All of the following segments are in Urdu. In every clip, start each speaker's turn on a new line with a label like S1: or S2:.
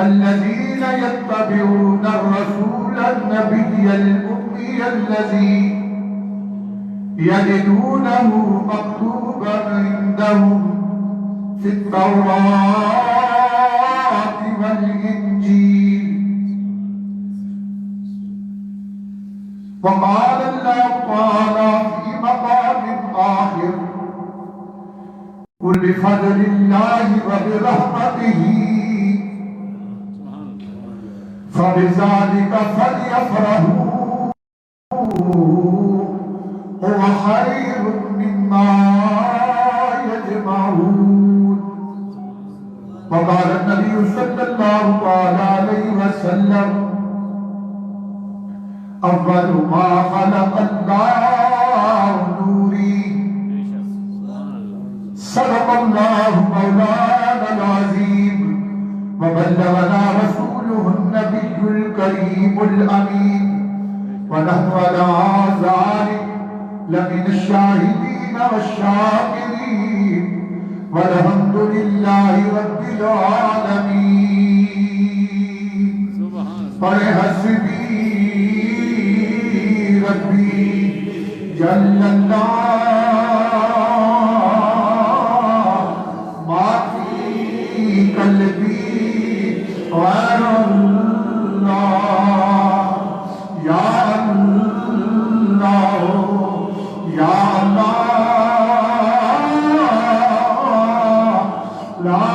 S1: الذين يتبعون الرسول النبي الأمي الذي يجدونه مكتوبا عندهم في التوراة والإنجيل. وقال الله تعالى في مقام آخر: قل بفضل الله وبرحمته فبذلك فليفرحوا هو خير مما يجمعون. وقال النبي صلى الله عليه وسلم: أول ما خلق الله نوري. صدق الله مولانا العظيم وبلغنا رسوله النبي الكريم الأمين ونحن على ذلك لمن الشاهدين والشاكرين والحمد لله رب العالمين. حسبي ربي جل الله ما في قلبي غير الله. یا اللہ یا اللہ لا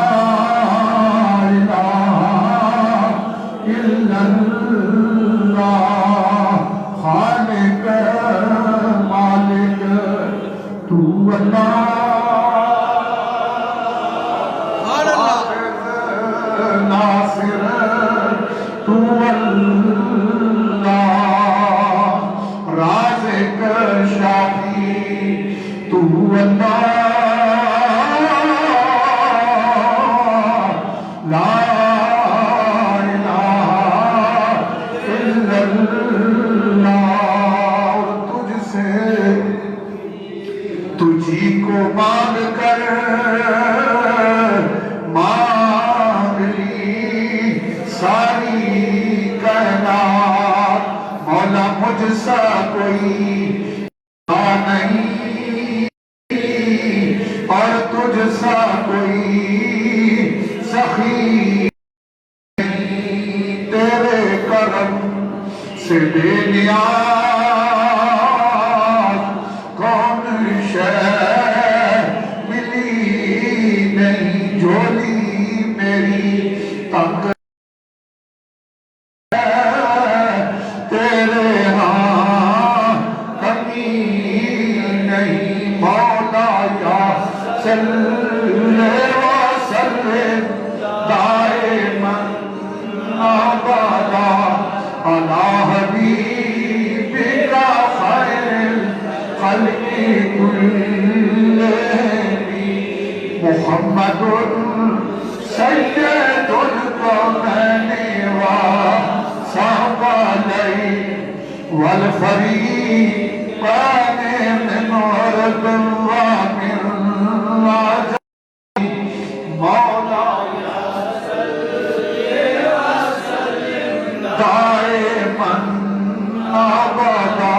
S1: الہ الا اللہ. خالق مالک تو اللہ، ناصر تو اللہ، رازق شافی تو اللہ، لا الہ الا اللہ. تجھ سے تجھی کو مانگ کر مانگ لی ساری کائنات. مولا مجھ سا کوئی نہیں اور تجھ سا کوئی سخی نہیں. تیرے کرم سے بے نیاز کون شے ملی نہیں. جھولی میری تنگ تیرے ہاں کمی نہیں. مولا یا صلی وسلم دائما ابدا علی حبیبک خیر الخلق کلہم. محمد سید القومین وثقلین والفریقین من عرب ومن عجم. مولا یا صلی وسلم دائما ابدا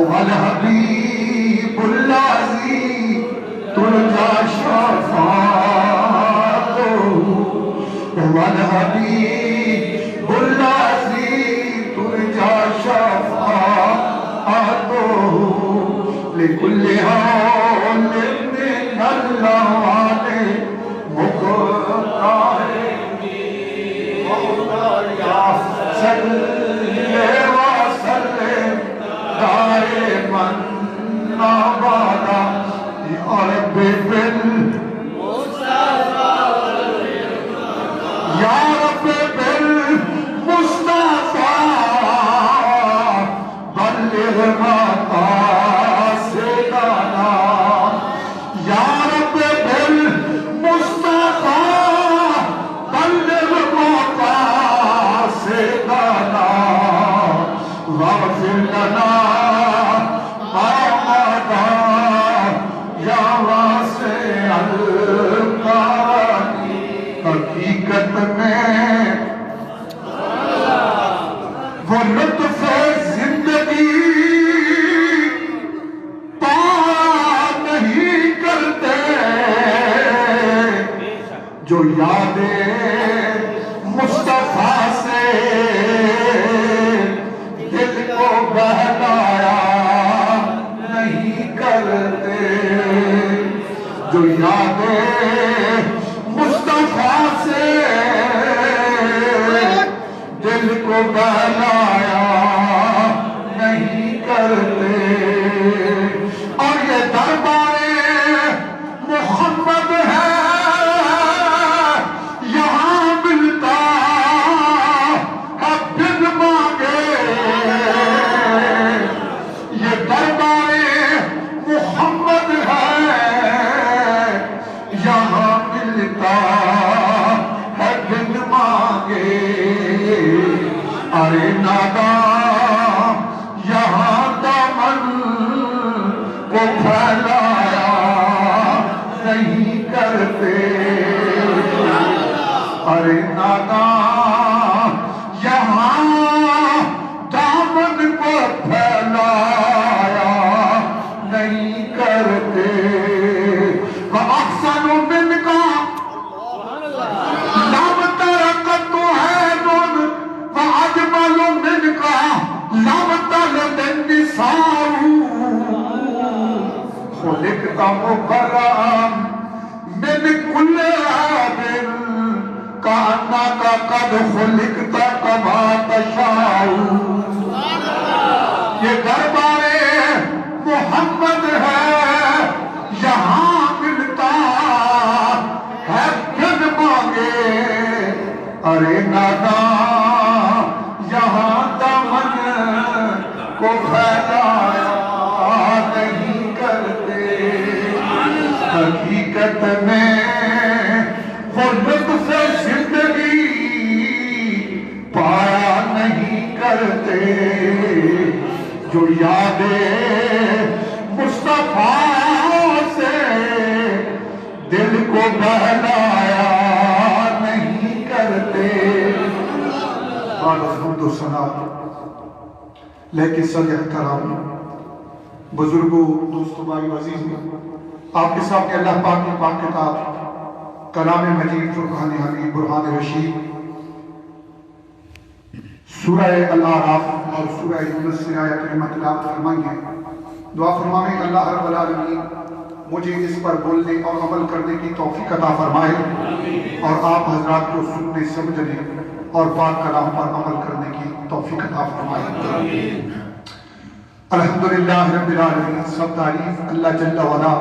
S1: والحبیب الذی ترجى شفاعته والحبيب الذي ترجى شفاعته لكل هول من الله مقترب. مولاي صل وسلم دائما ابدا يا رب بالمصطفى يا رب بالمصطفى بلغ مقاصدنا. يا رب بالمصطفى بلغ مقاصدنا واغفر لنا حقیقت میں بہلایا نہیں کرتے. اور یہ دربار محمد ہے یہاں ملتا ہے بن مانگے. یہ دربار محمد ہے یہاں ملتا ہے بن مانگے. ارے ناداں یہاں دامن کو پھیلایا نہیں کرتے. ارے ناداں یہاں دامن کو پھیلایا نہیں کرتے. وَأَحْسَنُ مِنْكَ لَمْ تَرَقَتُ عَيْنٌ وَأَجْمَلُ مِنْكَ لَمْ تَلِدِ النِّسَاءُ. خُلِقْتَ مُبَرَّأً مِنْ كُلِّ عَيْبٍ كَأَنَّكَ قَدْ خُلِقْتَ كَمَا تَشَاءُ. یہ دربار محمد ہے یہاں ملتا ہے بن مانگے. ارے ناداں یہاں دامن کو پھیلایا نہیں کرتے. حقیقت میں وہ لطف زندگی پایا نہیں کرتے جو یاد مصطفیٰ سے دل کو بہلایا نہیں کرتے. حمد و ثنا لیکن صدر احترام بزرگوں دوستوں بھائی عزیز میں آپ کے سامنے اللہ پاک کی پاک کتاب کلام مجید فرقان حمید برہان رشید سورہ الاعراف اور سورہ یونس سے آیت کریمہ تلاوت فرمائی ہے. دعا فرمائیں اللہ رب العالمین مجھے اس پر بولنے اور عمل کرنے کی توفیق عطا فرمائے اور آپ حضرات کو سننے سمجھنے اور پاک کلام پر عمل کرنے کی توفیق عطا فرمائے. الحمدللہ رب العالمین سب تعریف اللہ جل وعلا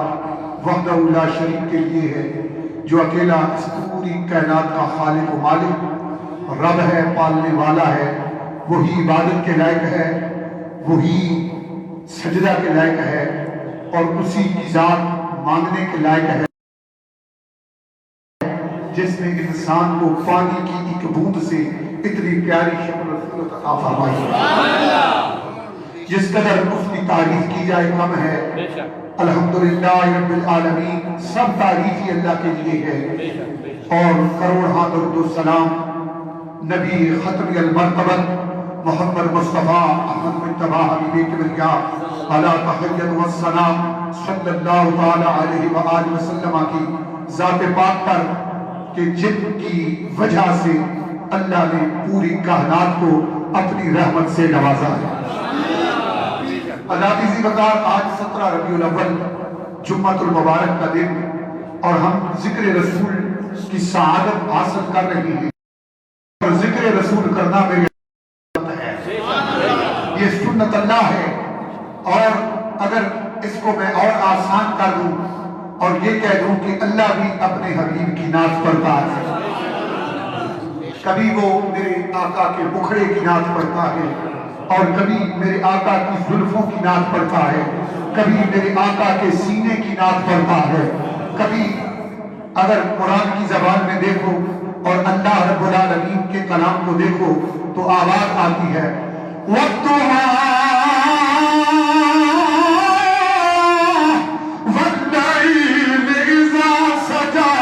S1: وحدہ لا شریک کے لیے ہے جو اکیلا اس پوری کائنات کا خالق و مالک رب ہے پالنے والا ہے. وہی عبادت کے لائق ہے وہی سجدہ کے لائق ہے اور اسی کی ذات مانگنے کے لائق ہے جس نے انسان کو پانی کی ایک بوند سے اتنی پیاری شکل و صورت عطا فرمائی. جس قدر اس کی تعریف کی جائے کم ہے. الحمدللہ رب العالمین سب تعریف ہی اللہ کے لیے ہے اور کروڑ درود و سلام نبی ختم المرتبت محمد مصطفیٰ احمد مجتبیٰ حبیب کبریا علی تحیت والسلام صلی اللہ تعالی علیہ وآلہ وسلم کی ذات پاک پر کہ جن کی وجہ سے اللہ نے پوری کائنات کو اپنی رحمت سے نوازا ہے. عزیزی وقار آج 17 ربیع الاول جمعۃ المبارک کا دن اور ہم ذکر رسول کی سعادت حاصل کر رہے ہیں اور ذکر رسول کرنا میری ہے یہ سنت اللہ ہے. اور اگر اس کو میں اور آسان کر دوں اور یہ کہہ دوں کہ اللہ بھی اپنے حبیب کی ناز پڑھتا ہے. کبھی وہ میرے آقا کے مکھڑے کی ناز پڑھتا ہے اور کبھی میرے آقا کی زلفوں کی ناز پڑھتا ہے, کبھی میرے آقا کے سینے کی ناز پڑھتا ہے. کبھی اگر قرآن کی زبان میں دیکھو اور اللہ رب العالمین کے کلام کو دیکھو تو آواز آتی ہے وَالضُّحَىٰ وَاللَّيْلِ إِذَا سَجَىٰ.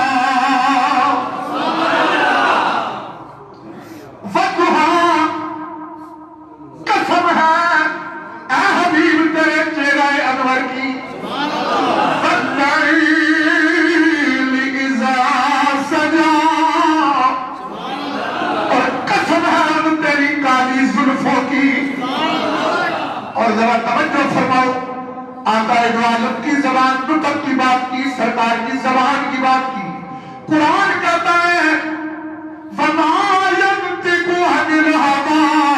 S1: وَالضُّحَىٰ قسم ہے اے حبیب تیرے چہرہ انور کی, وَاللَّيْلِ إِذَا سَجَىٰ اور قسم ہے تیری کالی زلفوں کی. اور ذرا توجہ فرماؤ, آقا دو عالم کی زبان نطق کی بات کی, سرکار کی زبان کی بات کی. قرآن کہتا ہے وَمَا يَنْطِقُ عَنِ الْهَوَىٰ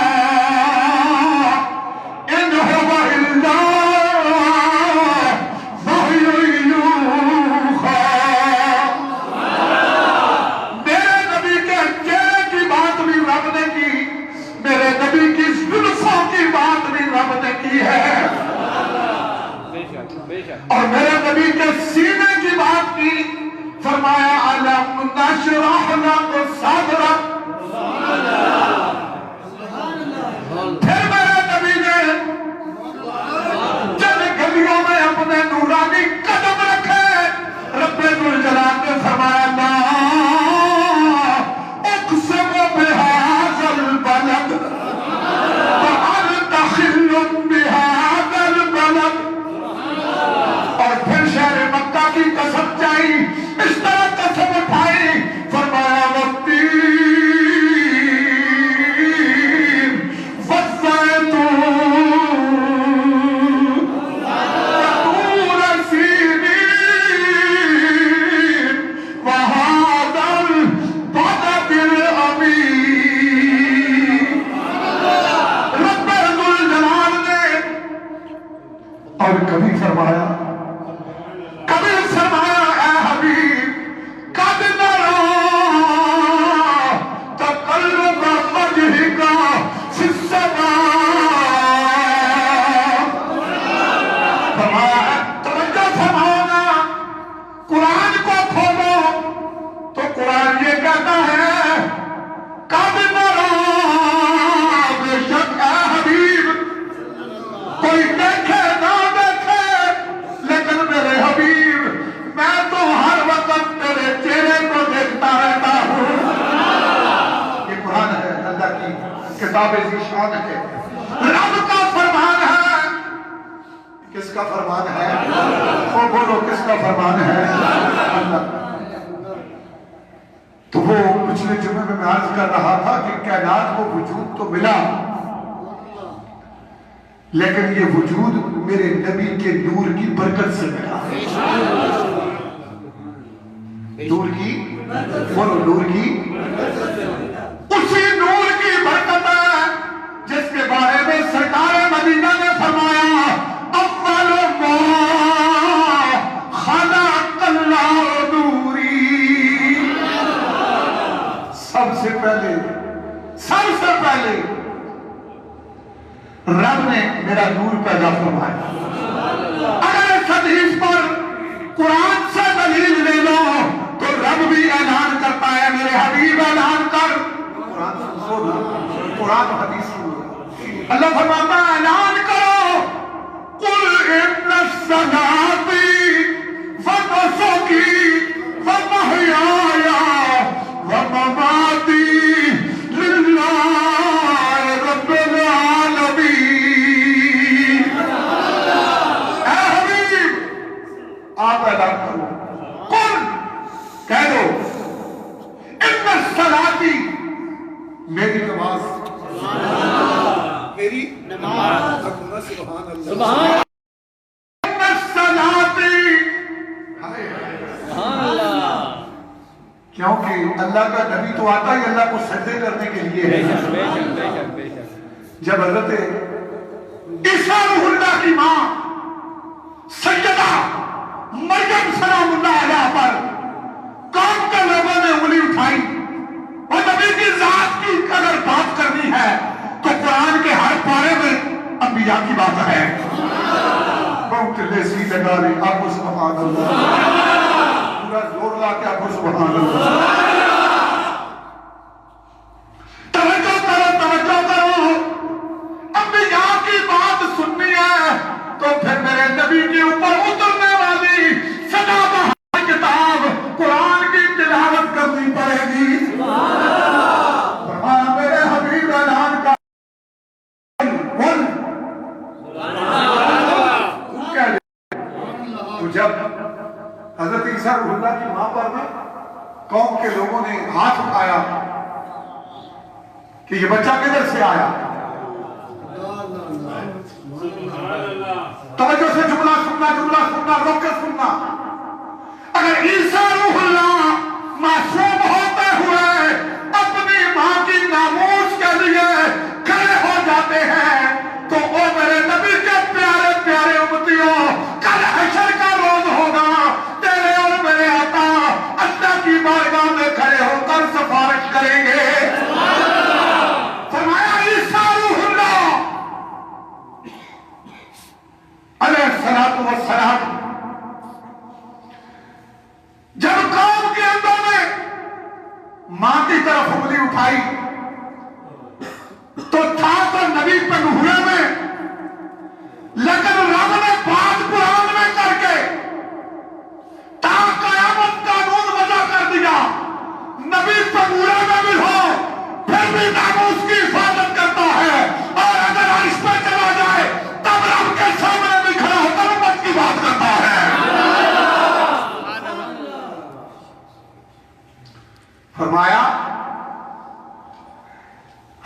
S1: کی ہے اور میرے نبی کے سینے کی بات کی، فرمایا علم نشرح لک صدرک۔ پھر میرے نبی نے جن گلیوں میں اپنے نورانی قدم رکھے، رب ذوالجلال نے فرمایا لا اقسم بہذا البلد وانت حل بہذا البلد۔ اور پھر شہر مکہ کی قسم چاہی، اس طرح قسم اٹھائی، فرمایا والتین والزیتون وطور سینین وہذا البلد الامین۔ رب ذوالجلال نے اور کبھی فرمایا اے حبیب قد نرا تقلب وجهك في السماء۔ توجہ فرمانا، قرآن کو کھولو تو قرآن یہ کہتا ہے قد نرا، بے شک اے حبیب کوئی دیکھے نہ دیکھے لیکن میرے حبیب میں تو ہر وقت تیرے چہرے کو دیکھتا رہتا ہوں۔ یہ قرآن ہے، اللہ کی کتاب ذیشان ہے، رب کا فرمان ہے۔ کس کا فرمان ہے؟ وہ بولو کس کا فرمان ہے؟ اللہ۔ تو وہ پچھلے جمعے میں عرض کر رہا تھا کہ کائنات کو وجود تو ملا لیکن یہ وجود میرے نبی کے نور کی برکت سے ملا۔ نور کی بولو، نور کی، اسی نور کی برکت ہے جس کے بارے میں سرکار مدینہ نے فرمایا اول ما خلق اللہ نوری۔ سب سے پہلے رب نے میرا نور پیدا فرمایا۔ اگر اس حدیث پر قرآن سے دلیل لے لو تو رب بھی اعلان کرتا ہے، میرے حبیب اعلان کر۔ قرآن حدیث سنو، اللہ فرماتا ہے اعلان کرو قل ان صلاتي ونسكي ومحياي ومماتي لله رب العالمين۔ اے حبیب آپ اعلان کرو، قل کہہ دو ان صلاتی میری نماز، میری نماز، سبحان اللہ، ان صلاتی، سبحان اللہ، کیونکہ اللہ کا نبی تو آتا ہی اللہ کو سجدے کرنے کے لیے ہے۔ جب حضرت عیسیٰ روح اللہ کی ماں سیدہ مریم سلام اللہ علیہ پر قوم کے لوگوں نے انگلی اٹھائی، اور نبی کی ذات کی اگر بات کرنی ہے تو قرآن کے ہر پارے میں انبیاء کی بات ہے۔ بہت لیسی لگا رہی آپ کو سبحان اللہ، پورا زور لا کے آپ کو سبحان اللہ۔ توجہ کرو، انبیاء کی بات سننی ہے تو پھر میرے نبی کے اوپر اترنے والی سدا بہار کتاب قرآن کی تلاوت کرنی پڑے گی۔ میرے حبیب اعلان کا تو جب حضرت عیسیٰ روح اللہ کی ماں پر میں قوم کے لوگوں نے ہاتھ اٹھایا کہ یہ بچہ کدھر سے آیا، توجہ سے جملہ سننا، روک کر سننا۔ اگر عیسیٰ روح اللہ معصوم ہوتے ہوئے اپنی ماں کی ناموس کے لیے کھڑے ہو جاتے ہیں تو وہ میرے نبی کے پیارے پیارے امتیوں، کل حشر کا روز ہوگا، تیرے اور میرے آقا اللہ کی بارگاہ میں کھڑے ہو کر سفارش کریں گے۔ فرمایا عیسیٰ روح اللہ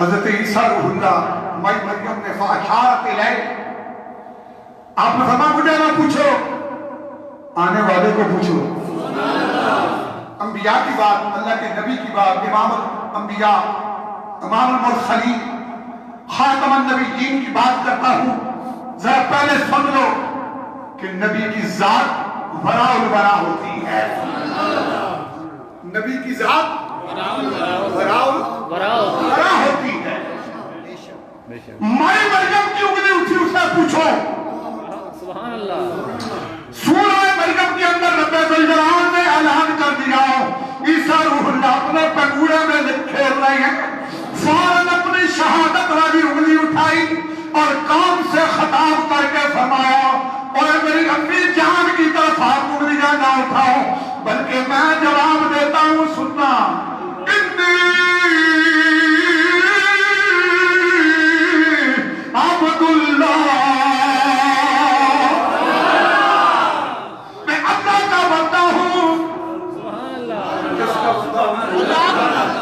S1: حضرت عیسیٰ روح اللہ مائی مریم نے فاشارت الیہ، آپ نے فرمایا مجھے نہ پوچھو، آنے والے کو پوچھو۔ انبیاء کی بات، اللہ کے نبی کی بات، امام الانبیاء، امام المرسلین، خاتم النبیین کی بات کرتا ہوں، ذرا پہلے سن لو کہ نبی کی ذات وراء الورا ہوتی ہے۔ نبی کی ذات وراء الورا ہوتی ہے۔ مائی مریم کی انگلی اٹھی، اس سے پوچھو۔
S2: سبحان اللہ۔
S1: سورہ مریم کے اندر رب ذوالجلال نے اعلان کر دیا عیسیٰ روح اللہ اپنے پنگوڑے میں کھیل رہے ہیں، فوراً اپنی شہادت والی انگلی اٹھائی اور کام سے خطاب کر کے فرمایا اور میری امی جان کی طرف آپ انگلیاں نہ اٹھاؤ بلکہ میں جواب دیتا ہوں، سننا، عبد اللہ، میں اللہ کا بندہ ہوں۔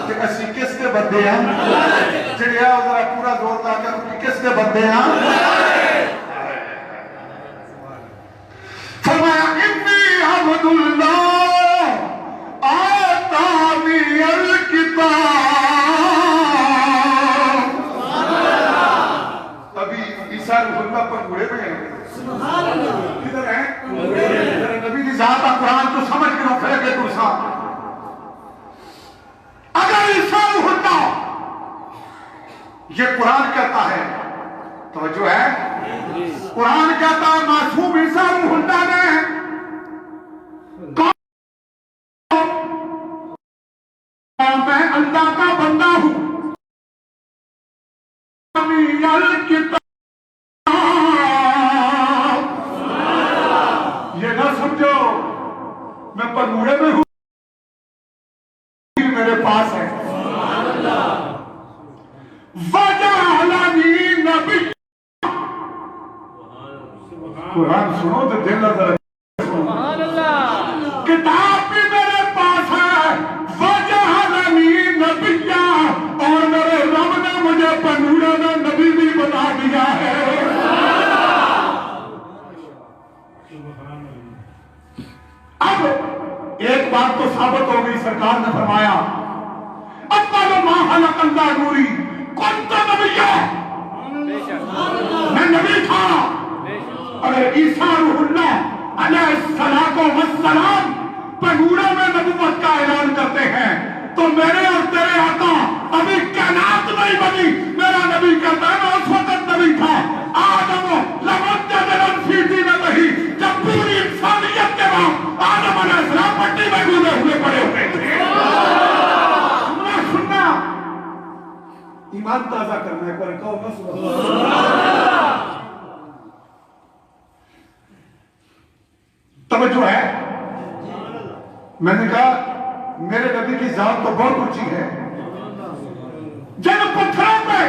S1: کہ اسی کس کے بندے ہیں؟ چڑیا ذرا پورا زور لا کر کس کے بندے ہیں؟ فرمایا انی عبد اللہ آتانی الکتاب۔ ابھی عیسیٰ روح اللہ پر گھوڑے پہ ہیں، کدھر ہیں؟ نبی کی ذات قرآن تو سمجھ کے پھر کے ترسا۔ اگر عیسیٰ روح اللہ یہ قرآن کہتا ہے، توجہ ہے، قرآن کہتا ہے معصوم عیسیٰ روح اللہ نے میں اللہ کا بندہ ہوں، یہ نہ سمجھو میں پنگوڑے میں ہوں، میرے پاس ہے۔ وَجَعَلَنِي نَبِيًّا، قرآن سنو تو دل نظر
S2: سبحان اللہ۔
S1: کتاب بھی میرے پاس ہے، وَجَعَلَنِي نَبِيًّا، اور میرے رب نے مجھے پنگوڑے میں نبی بھی بنا دیا ہے۔ اب ایک بات تو ثابت ہو گئی، سرکار نے فرمایا اول ما خلق اللہ نوری کنت نبیّا، میں نبی تھا۔ اگر عیسیٰ روح اللہ علیہ السلام پنگوڑے میں نبوت کا اعلان کرتے ہیں تو میرے اور تیرے آقا ابھی کائنات نہیں بنی، میرا نبی کہتا ہے میں اس وقت نبی تھا۔ آدم لمجدن فی دینتہ، جب پوری انسانیت کے بعد آدم علیہ السلام پٹی میں گزرے ہوئے پڑے ہوئے تھے۔ سننا، ایمان تازہ کرنا ہے، پر کہو نا سبحان اللہ۔ توجہ ہے، میں نے کہا میرے نبی کی ذات تو بہت اونچی ہے، جن پتھروں پہ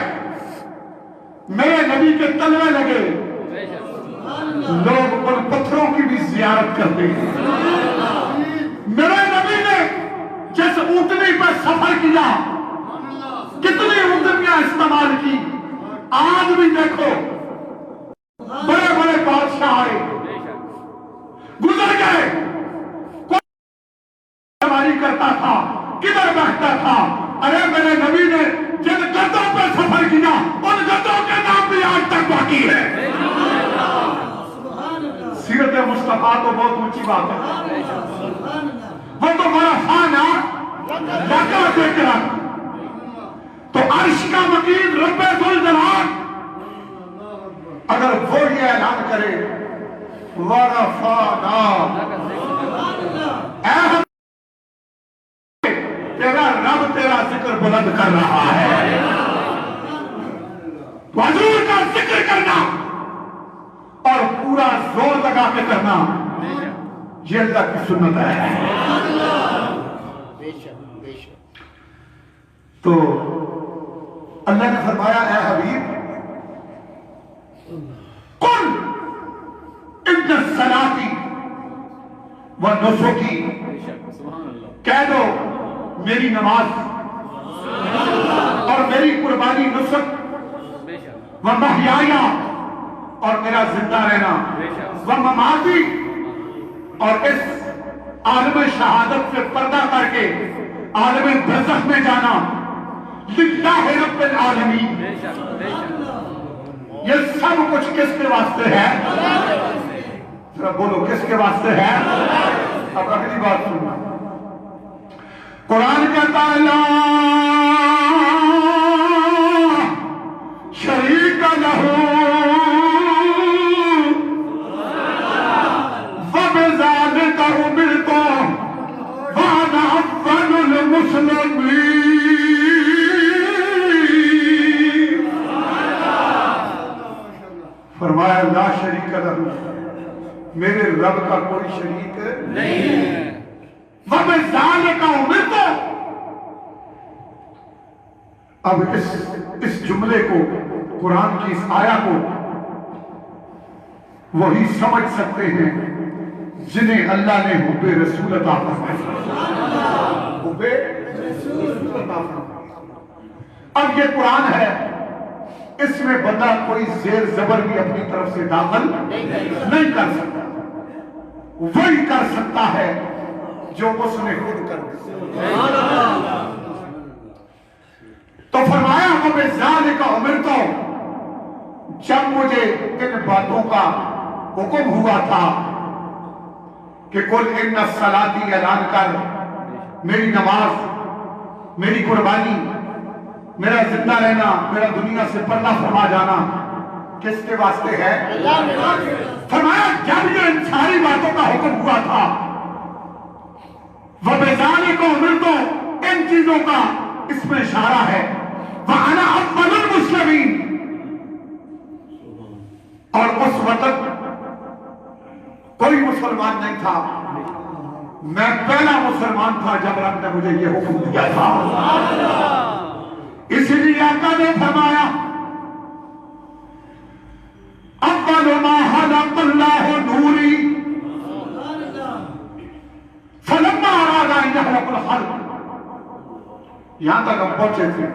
S1: میرے نبی کے تلوے لگے لوگ ان پتھروں کی بھی زیارت کرتے ہیں۔ میرے نبی نے جس اونٹنی پہ سفر کیا، کتنی اونٹنیاں استعمال کی، آج بھی دیکھو بڑے بڑے بادشاہ آئے گزر گئے، کوئی سواری کرتا تھا، کدھر بیٹھتا تھا، ارے میرے نبی نے جن گدوں پہ سفر کیا ان گدوں کے نام بھی آج تک باقی ہے۔ سیرت مصطفیٰ تو بہت اونچی بات ہے، وہ تو بڑا خانہ لگا دے کر تو عرش کا مکین رب ذوالجلال اگر وہ یہ اعلان کرے وَرَفَعْنَا، تیرا رب تیرا ذکر بلند کر رہا ہے، حضور کا ذکر کرنا اور پورا زور لگا کے کرنا یہ اللہ کی سنت ہے۔ تو اللہ نے فرمایا اے حبیب قل ان الصلاۃ والنسک، کہہ دو میری نماز اور میری میری قربانی نصرت
S2: بے شک
S1: و محیایا اور میرا زندہ رہنا و مماتی اور اس عالم شہادت سے پردہ کر کے عالم برزخ میں جانا للہ رب العالمین،
S2: بے شک بے شک
S1: یہ سب کچھ کس کے واسطے ہے؟ ذرا بولو کس کے واسطے ہے؟ اب اگلی بات سننا، قرآن کہتا ہے لا شریک لہ وبذالک امرت وانا اول المسلمین۔ فرمایا لا شریک لہ، میرے رب کا کوئی شریک
S2: نہیں ہے۔
S1: وبذالک امرت، اب اس جملے کو، قرآن کی اس آیا کو وہی سمجھ سکتے ہیں جنہیں اللہ نے حب رسول عطا فرمائی۔ حب رسول عطا فرمائی۔ اب یہ قرآن ہے، اس میں بندہ کوئی زیر زبر بھی اپنی طرف سے داخل نہیں کر سکتا، وہی کر سکتا ہے جو اس نے خود کر دیا۔ تو فرمایا وبذالک امرت، جب مجھے ان باتوں کا حکم ہوا تھا کہ قل ان الصلاۃ، اعلان کر میری نماز، میری قربانی، میرا زندہ رہنا، میرا دنیا سے پردہ فرما جانا کس کے واسطے ہے؟ فرمایا جب یہ ان ساری باتوں کا حکم ہوا تھا، وبذالک امرت، ان چیزوں کا اس میں اشارہ ہے، وَأَنَا أَوَّلُ الْمُسْلِمِينَ، اور اس وقت کوئی مسلمان نہیں تھا، میں پہلا مسلمان تھا جب رب نے مجھے یہ حکم دیا تھا۔ اسی لیے آقا نے فرمایا اول ما خلق اللہ نوری فلما اراد ان يخلق الخلق، یہاں تک ہم پہنچے تھے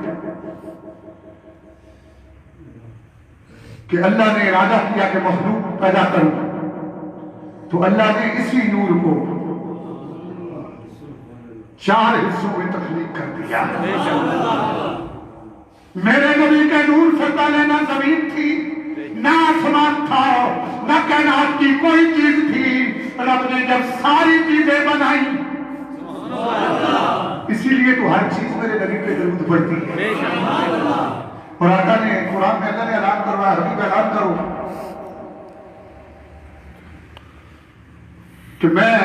S1: کہ اللہ نے ارادہ کیا کہ مخلوق پیدا کروں، تو اللہ نے اسی نور کو 4 حصوں میں تخلیق کر دیا۔ میرے نبی کے نور سے پہلے نہ زمین تھی، نہ آسمان تھا، نہ کائنات کی کوئی چیز تھی، رب نے جب ساری چیزیں بنائی، اسی لیے تو ہر چیز میرے نبی پہ درود پڑتی ہے۔ اور آقا نے قرآن میں اللہ نے اعلان کروایا، حبیب اعلان کرو کہ میں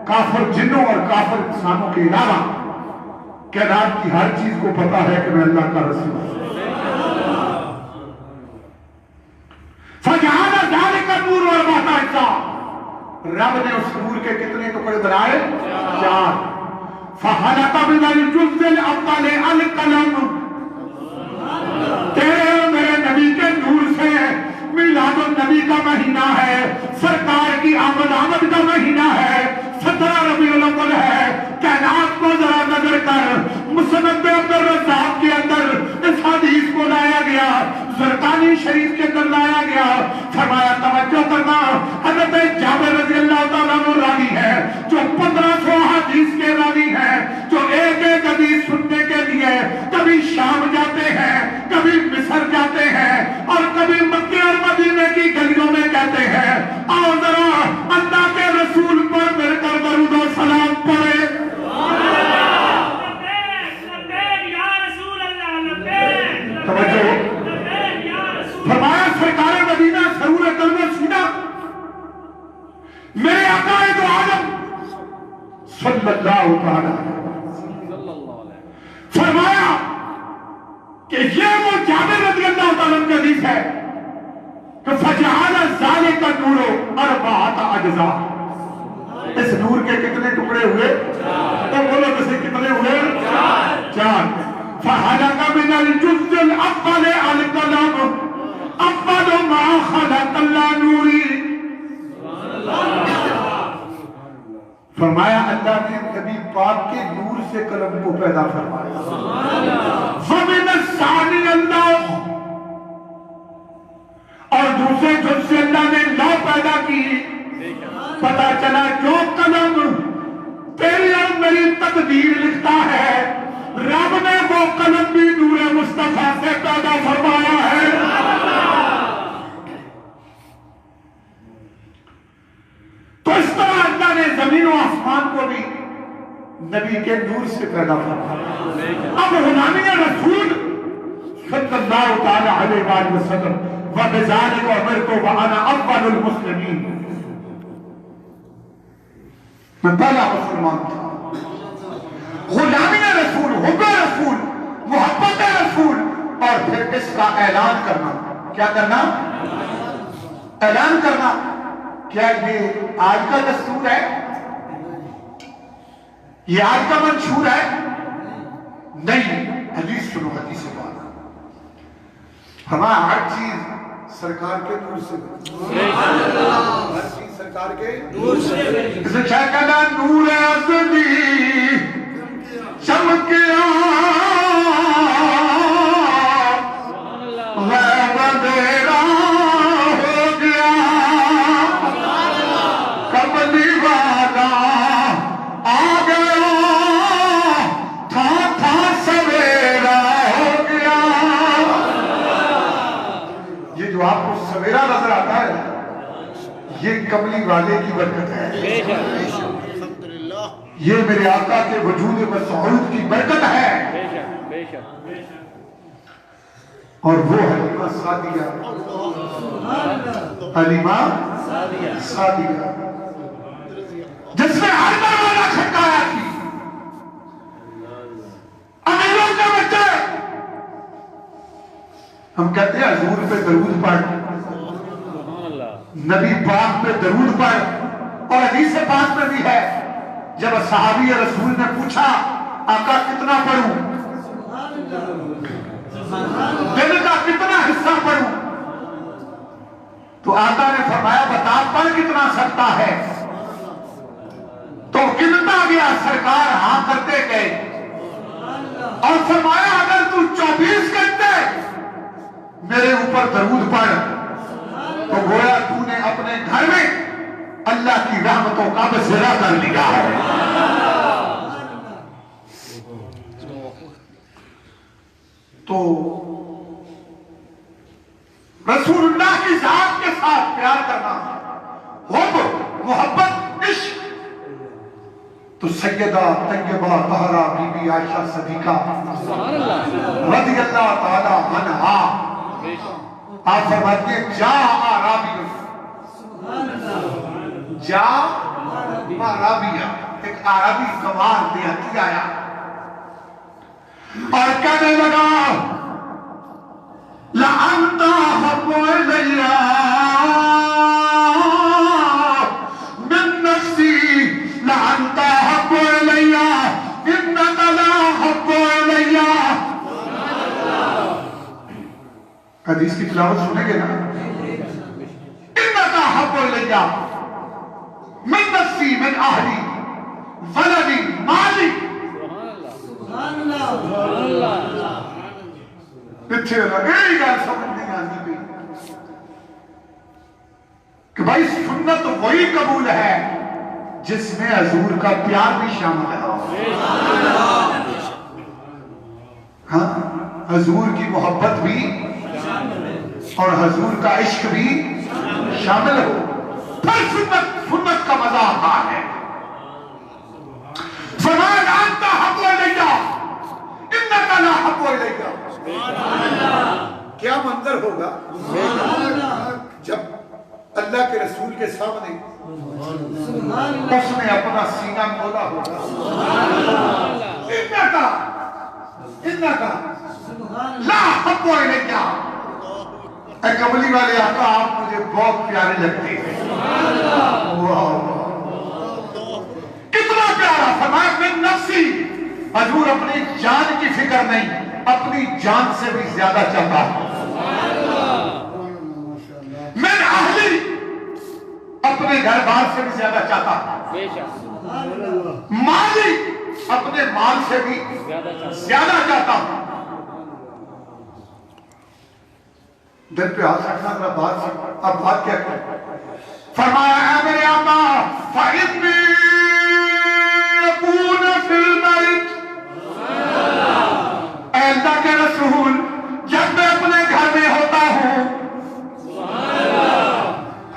S1: کافر جنوں اور کافر انسانوں کے علاوہ کائنات کی ہر چیز کو پتا ہے کہ میں اللہ کا رسول ہوں۔ فَجَعَلَ ذَلِكَ النُّورُ أَرْبَعَةَ أَجْزَاءَ، رب نے اس نور کے کتنے ٹکڑے بنائے؟ 4۔ فَخَلَقَ مِنَ الْجُزِّ الْأَوَّلِ الْقَلَمَ، تیرے اور میرے نبی کے نور سے میلاد النبی کا مہینہ ہے، سرکار کی آمد کا مہینہ ہے، 17 ربیع الاول ہے۔ کائنات کو ذرا نظر کر، مسند عبدالرزاق کے اندر اس حدیث کو لایا گیا، زرقانی شریف کے اندر لایا گیا۔ فرمایا توجہ کرنا، حضرت جابر رضی اللہ تعالیٰ عنہ راوی ہے جو 1500 حدیث کے راوی ہیں، جو ایک ایک حدیث سننے کے لیے کبھی شام جاتے ہیں، کبھی مصر جاتے ہیں، اور کبھی مکے اور مدینے کی گلیوں میں کہتے ہیں آؤ ذرا اللہ کے رسول پر مل کر درود و سلام پڑھے۔ فرمایا سرکار مدینہ سرور قلب سینہ میرے آقا دو عالم صلی اللہ علیہ فرمایا کہ یہ وہ جابر رضی اللہ تعالیٰ عنہ کی حدیث ہے کہ فَجَعَلَ ذَلِكَ النُّورُ أَرْبَعَةَ أَجْزَاءَ، اس نور کے کتنے ٹکڑے ہوئے؟ تو بولو کسے کتنے ہوئے؟ 4۔ فَخَلَقَ مِنَ الْجُزِّ الْأَوَّلِ الْقَلَمَ أَوَّلُ مَا خَلَقَ اللَّهُ نُورِ، فرمایا اللہ نے نبی پاک کے نور سے قلم کو پیدا فرمایا۔ وَمِنَ السَّاعَةِ سے جن سے اللہ نے لا پیدا کی پتا چلا جو قلم تیری اور میری تقدیر لکھتا ہے رب نے وہ قلم بھی نور مصطفیٰ سے پیدا فرمایا ہے. تو اس طرح اللہ نے زمین و آسمان کو بھی نبی کے نور سے پیدا فرمایا. اب غلامی رسول صلی اللہ تعالی علیہ وآلہ وسلم وَبِذَلِكَ أُمِرْتُ وَأَنَا أَوَّلُ الْمُسْلِمِينَ. میں پہلا مسلمان تھا. غلامی رسول، حب رسول، محبت رسول، اور پھر اس کا اعلان کرنا. کیا کرنا؟ اعلان کرنا. کیا یہ آج کا دستور ہے؟ یہ آج کا منشور ہے؟ نہیں. حدیث سنو، حدیث سے بات. ہمارا ہر چیز سرکار کے نور سے بنی. ہر چیز سرکار کے نور سے بنی. اسے کیا کہنا؟ نور ازلی چمکیا غیب اندھیرا ہو گیا کملی والا آ گیا تھا تھا سویرا ہو گیا. یہ جو آپ کو سویرا نظر آتا ہے یہ کملی والے کی برکت ہے. یہ میرے آقا کے وجود مسعود کی برکت ہے. اور وہ حلیمہ سعدیہ، حلیمہ سعدیہ جس نے ہر دروازہ کھٹکایا تھی. امیروں کے بچے ہم کہتے ہیں حضور پہ درود پڑھ، نبی پاک پہ درود پڑھ. اور حدیث پاک میں بھی ہے جب صحابی رسول نے پوچھا آقا کتنا پڑھوں، دل کا کتنا حصہ پڑھوں، تو آقا نے فرمایا بتا پڑھ کتنا سکتا ہے. تو گنتا گیا، سرکار ہاں کرتے گئے اور فرمایا اگر تو 24 گھنٹے میرے اوپر درود پڑھ تو گویا تو نے اپنے گھر میں اللہ کی رحمتوں کا بسیرا کر لیا ہے. تو رسول اللہ کی ذات کے ساتھ پیار کرنا، حب، محبت، عشق، تو سیدہ طیبہ طاہرہ بی بی عائشہ صدیقہ رضی اللہ تعالی عنہا آپ فرماتے ہیں جا عربی ایک عربی گوار دیہاتی آیا اور کہنے لگا لَأَنْتَ أَحَبُّ إِلَيَّ مِن نَفْسِي لَأَنْتَ أَحَبُّ إِلَيَّ إِنَّكَ لَأَحَبُّ إِلَيَّ. حدیث کی تلاوت سنیں گے نا؟ إِنَّكَ أَحَبُّ إِلَيَّ من نفسی من اہلی ولدی مالی. پچھے لگے گا سمجھ نہیں آتی بھی کہ بھائی سنت وہی قبول ہے جس میں حضور کا پیار بھی شامل ہے. ہاں حضور کی محبت بھی اور حضور کا عشق بھی شامل ہو پھر سنت کا مزہ آتا ہے. فرمایا انت حب الیہ انک لا حب الیہ. کیا منظر ہوگا جب اللہ کے رسول کے سامنے اس نے اپنا سینہ کھولا ہوگا. انک لا حب الیہ. اے کملی والے آقا آپ مجھے بہت پیارے لگتے ہیں. کتنا پیارا. فرمایا من نفسی، حضور اپنی جان کی فکر نہیں، اپنی جان سے بھی زیادہ چاہتا ہے. من اہلی، اپنے گھر بار سے بھی زیادہ چاہتا ہے. مالی، اپنے مال سے بھی زیادہ چاہتا ہوں. دل پہ ہاتھ رکھنا ذرا بات سے اب بات کیا کریں فرمایا اے میرے آقا فَإِنِّي أَكُونَ فِي الْبَيْتِ اے اللہ کے رسول جب میں اپنے گھر میں ہوتا ہوں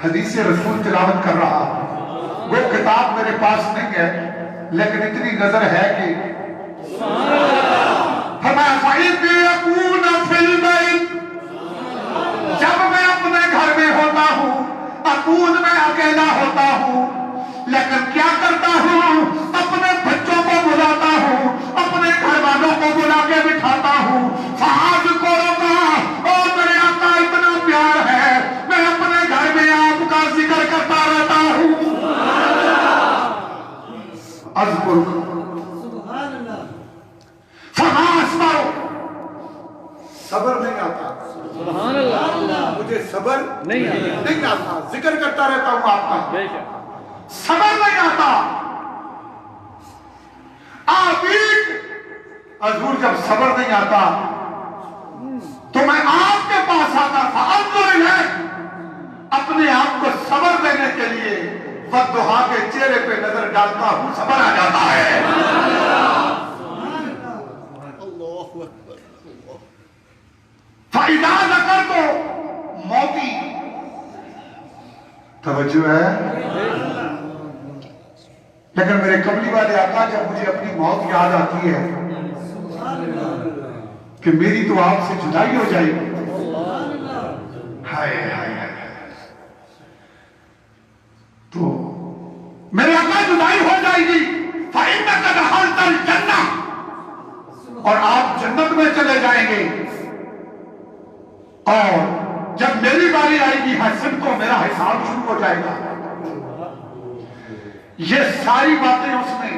S1: حدیث رسول تلاوت کر رہا وہ کتاب میرے پاس نہیں ہے لیکن اتنی نظر ہے کہ فرمایا فَإِنِّي أَكُونَ فِي الْبَيْتِ جب میں اپنے گھر میں ہوتا ہوں اکون میں اکیلا ہوتا ہوں لیکن کیا کرتا ہوں اپنے بچوں کو بلاتا ہوں اپنے گھر والوں کو بلا کے بٹھاتا ہوں فہد کو روکا اور میرے آقا اتنا پیار ہے میں اپنے گھر میں آپ کا ذکر کرتا رہتا ہوں اذکر صبر نہیں آتا
S2: سبحان اللہ
S1: مجھے صبر
S2: نہیں
S1: آتا ذکر کرتا رہتا ہوں آپ کا
S2: بے شک
S1: صبر نہیں آتا حضور جب صبر نہیں آتا تو میں آپ کے پاس آتا تھا اپنے آپ کو صبر دینے کے لیے وضحا کے چہرے پہ نظر ڈالتا ہوں صبر آ جاتا ہے فائدہ نکر تو موتی توجہ ہے لیکن میرے قبلی والے آقا جب مجھے اپنی موت یاد آتی ہے کہ میری تو آپ سے جدائی ہو جائے گی ہائے ہائے ہائے تو میرے آقا جدائی ہو جائے گی فَإِنَّكَ دَخَلْتَ الْجَنَّةَ اور آپ جنت میں چلے جائیں گے اور جب میری باری آئے گی حسن کو میرا حساب شروع ہو جائے گا یہ ساری باتیں اس نے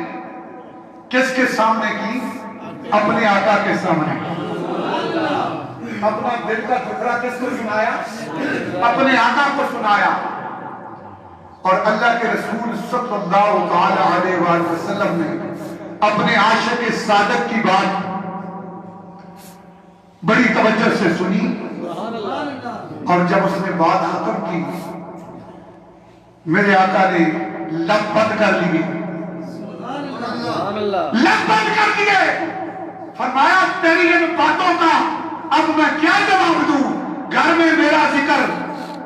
S1: کس کے سامنے کی اپنے آقا کے سامنے اپنا دل کا ٹکڑا کس کو سنایا اپنے آقا کو سنایا اور اللہ کے رسول صلی اللہ علیہ وسلم نے اپنے عاشق صادق کی بات بڑی توجہ سے سنی اور جب اس نے بات ختم کی میرے آقا نے لب بند کر لیے لب بند کر دیے فرمایا تیری ان باتوں کا اب میں کیا جواب دوں گھر میں میرا ذکر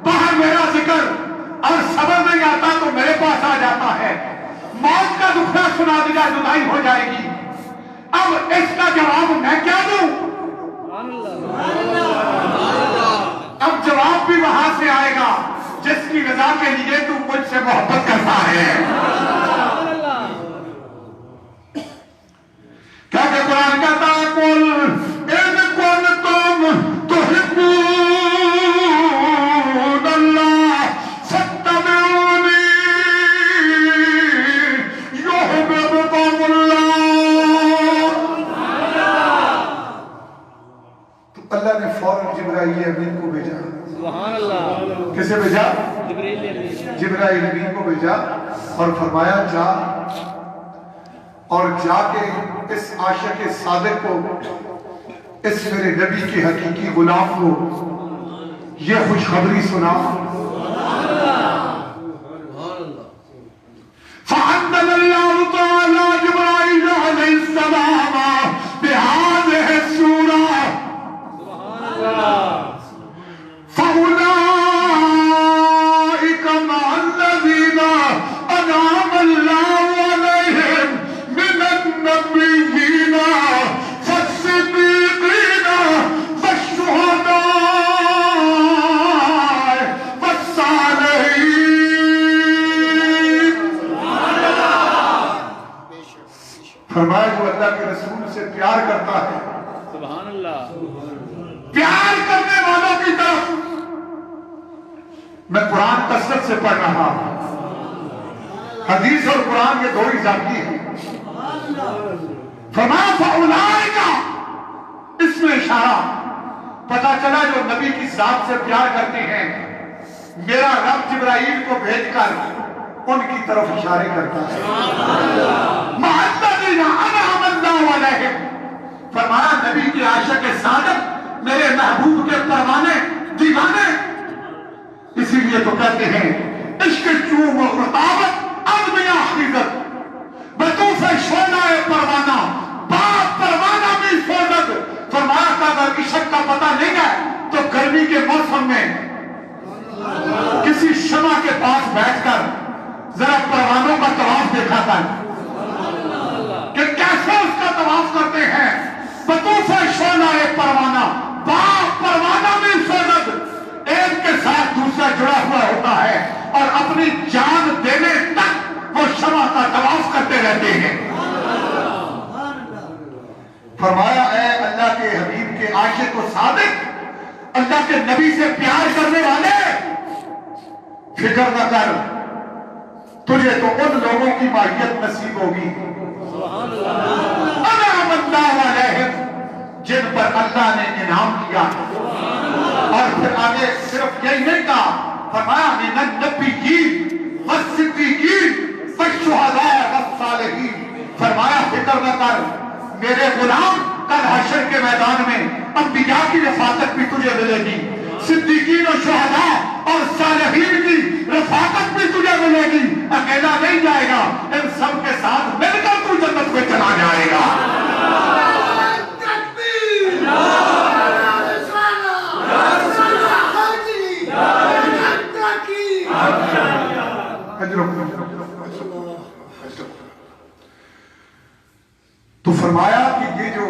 S1: باہر میرا ذکر اور صبر نہیں آتا تو میرے پاس آ جاتا ہے موت کا دکھڑا سنا دیا جدائی ہو جائے گی اب اس کا جواب میں کیا دوں اب جواب بھی وہاں سے آئے گا جس کی رضا کے لیے تو مجھ سے محبت کرتا ہے کیا کہ قرآن کہتا ہے قل ان کنتم تحبون اللہ فاتبعونی یحببکم اللہ تو اللہ نے فوراً جبرائیل امین کو بھیجا
S2: سبحان اللہ
S1: کسے بھیجا جبرائیل امین کو بھیجا اور فرمایا جا اور جا کے اس عاشق صادق کو اس میرے نبی کے حقیقی غلام کو یہ خوشخبری سنا فَأَنزَلَ اللَّهُ تَعَالَى جِبْرَائِيلَ عَلَيْهِ السَّلَامَ بِهَذِهِ السُّورَةِ فَأُولَئِكَ مَعَ الَّذِينَ أَنْعَمَ اللَّهُ عَلَيْهِمْ مِنَ النَّبِيِّينَ وَالصِّدِّيقِينَ وَالشُّهَدَاءِ وَالصَّالِحِينَ فرمایا جو اللہ کے رسول سے پیار کرتا ہے
S2: سبحان اللہ
S1: پیار کرنے والوں کی طرف میں قرآن کثرت سے پڑھ رہا ہوں حدیث اور قرآن یہ دو اضافی ہیں فرمایا فَأُولَئِكَ اس میں اشارہ پتا چلا جو نبی کی ذات سے پیار کرتے ہیں میرا رب جبرائیل کو بھیج کر ان کی طرف اشارے کرتا ہے مَعَ الَّذِينَ أَنْعَمَ اللَّهُ عَلَيْهِمْ فرمایا نبی کی عاشق صادق میرے محبوب کے پروانے دی دیوانے، اسی لیے تو کہتے ہیں عشق چوم و رطابت عدم حقیقت بطوف شونہ پروانہ باپ پروانہ بھی سوزد. فرمایا کہ اگر عشق کا پتہ نہیں ہے تو گرمی کے موسم میں کسی شمع کے پاس بیٹھ کر ذرا پروانوں کا طواف دیکھا تھا کہ کیسے اس کا طواف کرتے ہیں. بطوف شونہ پروانہ باپ پروانہ بھی سوزد، ایک کے ساتھ دوسرا جڑا ہوا ہوتا ہے اور اپنی جان دینے تک وہ شمع کا طواف کرتے رہتے ہیں. فرمایا اے اللہ کے حبیب کے عاشق و صادق، اللہ کے نبی سے پیار کرنے والے، فکر نہ کر، تجھے تو ان لوگوں کی معیت نصیب ہوگی انعم اللہ علیہم، جن پر اللہ نے انعام کیا. اور پھر آگے صرف یہی نہیں کہا، فرمایا من النبیین والصدیقین والشہداء والصالحین. فرمایا فکر نہ کر میرے غلام، کل حشر کے میدان میں انبیاء کی رفاقت بھی تجھے ملے گی، صدیقین و شہداء اور صالحین کی رفاقت بھی تجھے ملے گی. اکیلا نہیں جائے گا، ان سب کے ساتھ مل کر تو جنت میں چلا جائے گا. تو فرمایا کہ یہ جو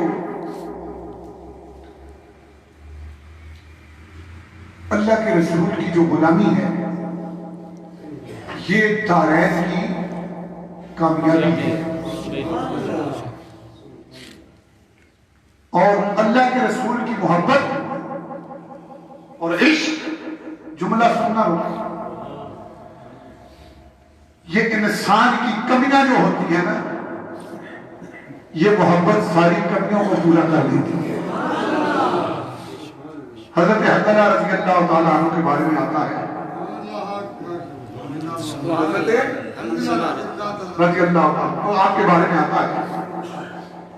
S1: اللہ کے رسول کی جو غلامی ہے یہ دارین کی کامیابی ہے. اور اللہ کے رسول کی محبت اور عشق، جملہ سننا ہوگا، یہ انسان کی کمیاں جو ہوتی ہیں نا، یہ محبت ساری کمیوں کو پورا کر دیتی ہے. حضرت حنظلہ رضی اللہ تعالیٰ عنہ کے بارے میں آتا ہے، حضرت رضی اللہ تعالیٰ وہ آپ کے بارے میں آتا ہے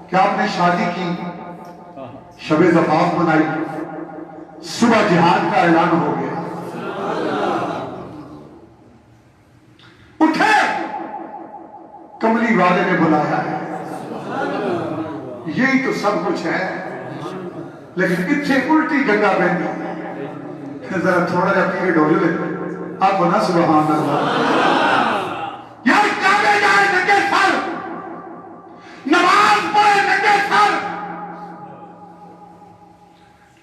S1: کہ آپ نے شادی کی، شب زفاف منائی، صبح جہاد کا اعلان ہو گیا، اٹھے، کملی والے نے بلایا ہے، یہی تو سب کچھ ہے، لیکن اتنے الٹی گنگا بہنی. ذرا تھوڑا جا پیڑ ڈولے لے آپ بنا سبحان اللہ. یار کعبے جائے ننگے سر، نماز پڑھے ننگے سر،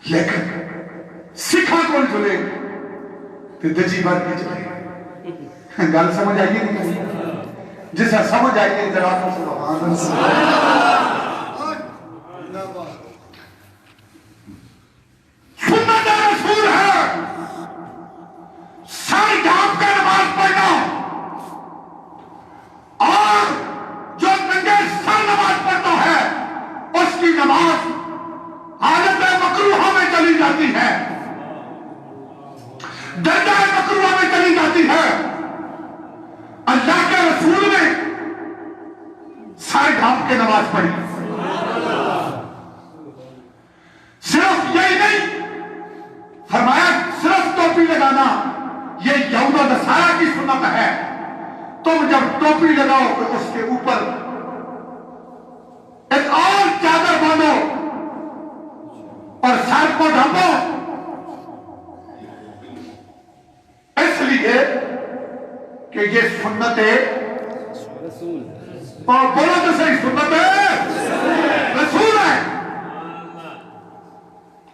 S1: لیکن سکھا کون چلے تو دجی بات کی چلے. گل سمجھ آئیے نہیں؟ جسا سمجھ آئیے ذرا سبحان اللہ. سنت رسول ہے سر ڈھانپ کر نماز پڑھنا، اور جو ننگے سر نماز پڑھتا ہے اس کی نماز حالت مکروہ میں چلی جاتی ہے، درجہ مکروہ میں چلی جاتی ہے. اللہ کے رسول نے سر ڈھانپ کے نماز پڑھی. صرف یہی نہیں، فرمایا صرف ٹوپی لگانا یہ یہود و نصارہ کی سنت ہے. تم جب ٹوپی لگاؤ تو اس کے اوپر ایک اور چادر باندھو اور سر کو ڈھانپو، اس لیے کہ یہ سنت
S2: رسول،
S1: اور بولو تو صحیح، سنت رسول ہے.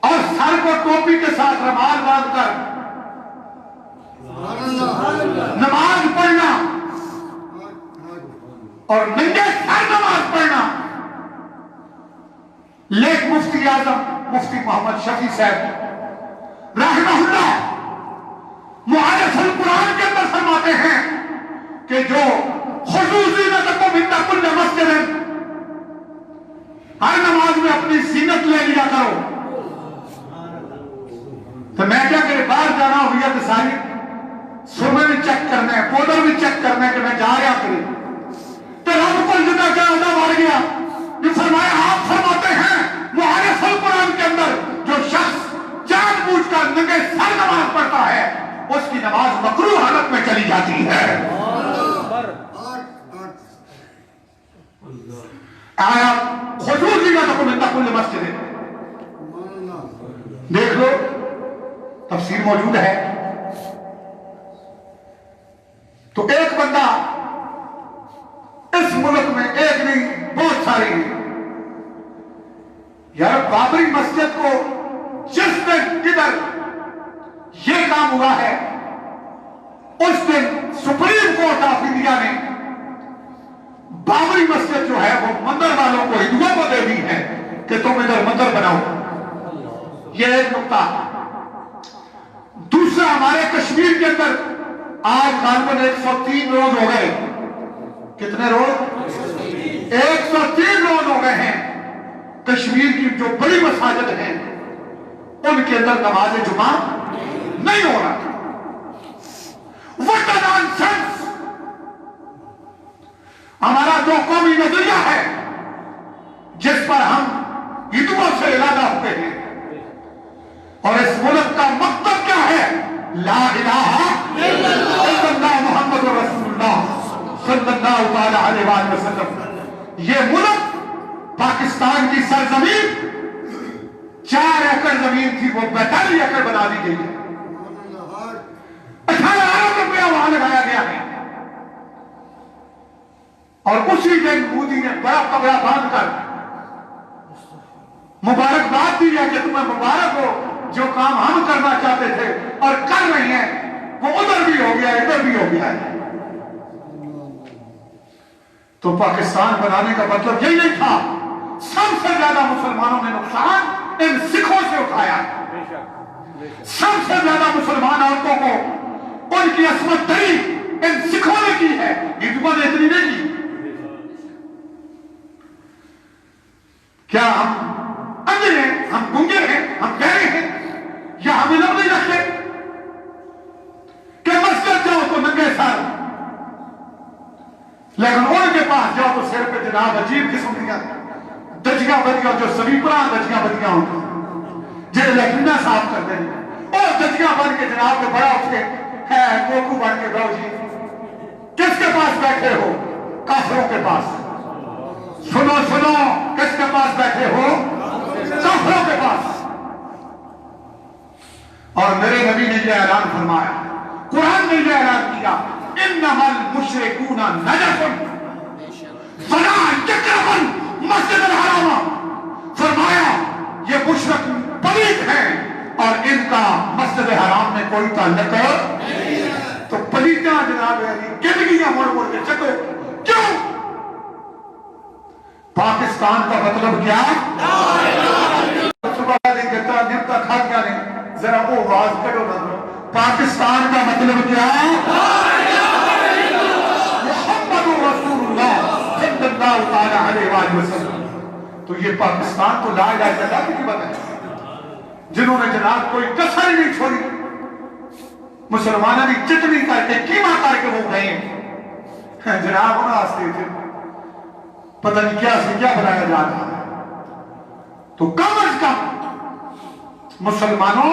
S1: اور سر کو ٹوپی کے ساتھ رومال باندھ کر نماز پڑھنا اور ننگے سر نماز پڑھنا. لیک مفتی اعظم مفتی محمد شفیع صاحب رحمہ اللہ معارف القرآن کے اندر فرماتے ہیں کہ جو خصوصی نظر عند کل مسجد، ہر نماز میں اپنی زینت لے لیا کرو. تو میں کیا کہ باہر جانا ہو گیا تو ساری سرمے بھی چیک کرنا ہے، پودر بھی چیک کرنا ہے کہ میں جا رہا کریں تو رب کو جدا کیا ہوتا مار گیا. جو فرمایا آپ فرماتے ہیں معارف القرآن کے اندر جو شخص جان بوجھ کر ننگے سر آیا خضوع زینتکم عند کل مسجد، دیکھ لو تفسیر موجود ہے. تو ایک بندہ اس ملک میں ایک نہیں بہت سارے ہیں. یار بابری مسجد کو جس دن ادھر یہ کام ہوا ہے اس دن سپریم کورٹ آف انڈیا نے بابری مسجد جو ہے وہ مندر والوں کو ہندوؤں کو دے دی ہے کہ تم ادھر مندر بناؤ. یہ ایک نقطہ. دوسرا ہمارے کشمیر کے اندر آج غالباً 103 روز ہو گئے. کتنے روز؟ 103 روز ہو گئے ہیں. کشمیر کی جو بڑی مساجد ہیں ان کے اندر نماز جمعہ نہیں ہو رہا. What a nonsense! ہمارا جو قومی نظریہ ہے جس پر ہم ہندوؤں سے ارادہ ہوتے ہیں اور اس ملک کا مقصد کیا ہے؟ لا الہ الا اللہ محمد رسول اللہ صلی اللہ تعالی علیہ وآلہ وسلم. یہ ملک پاکستان کی سرزمین 4 ایکڑ زمین تھی وہ 42 ایکڑ بنا دی گئی ہے. 18 ارب روپیہ وہاں لگایا گیا ہے. اور اسی دن مودی نے بڑا پگڑا باندھ کر مبارکباد دی ہے کہ تمہیں مبارک ہو، جو کام ہم کرنا چاہتے تھے اور کر رہے ہیں وہ ادھر بھی ہو گیا ہے ادھر بھی ہو گیا ہے. تو پاکستان بنانے کا مطلب یہی نہیں تھا. سب سے زیادہ مسلمانوں نے نقصان ان سکھوں سے اٹھایا. سب سے زیادہ مسلمان عورتوں کو ان کی عصمت دری ان سکھوں نے کی ہے، ہندوؤں نے اتنی نہیں کی. کیا ہم اندھے ہیں، ہم گنگے ہیں، ہم بہرے ہیں، یا ہم علم نہیں رکھتے کہ مسجد جاؤ تو ننگے سر، لیکن ان کے پاس جاؤ تو سر پہ جناب عجیب قسم دیا دجیاں بدیاں جو سلیپران دجیاں بدیاں ہوتی جنہیں لیٹرینہ صاف کرتے ہیں اور دجیاں بن کے جناب کے بڑا اٹھ کے ہے کوکو بن کے گاؤ جی کس کے پاس بیٹھے ہو؟ کافروں کے پاس. سنو سنو کس کے پاس بیٹھے ہو؟ کافروں کے پاس. اور میرے نبی نے یہ اعلان فرمایا، قرآن نے یہ اعلان کیا، انما المشرکون نجس فلا یقربوا المسجد الحرام. فرمایا یہ مشرک پلید ہیں اور ان کا مسجد حرام میں کوئی تعلق نہیں. تو پلیدیاں جناب گندگیاں مڑ مڑ کے چکو. کیوں؟ پاکستان کا مطلب کیا؟ صبح دن کہتا نمتا کھا کیا نہیں ذرا وہ آواز کرو نہ. پاکستان کا مطلب کیا؟ محمد رسول اللہ صلی اللہ تعالی علیہ وآلہ وسلم. تو یہ پاکستان تو لا الہ الا اللہ کی بات ہے جنہوں نے جناب کوئی کسر نہیں چھوڑی. مسلمانوں نے چٹنی کر کے کیما کر کے وہ گئے جناب انہوں آستے تھے پتہ نہیں کیا سے کیا بنایا جا رہا ہے. تو کم از کم مسلمانوں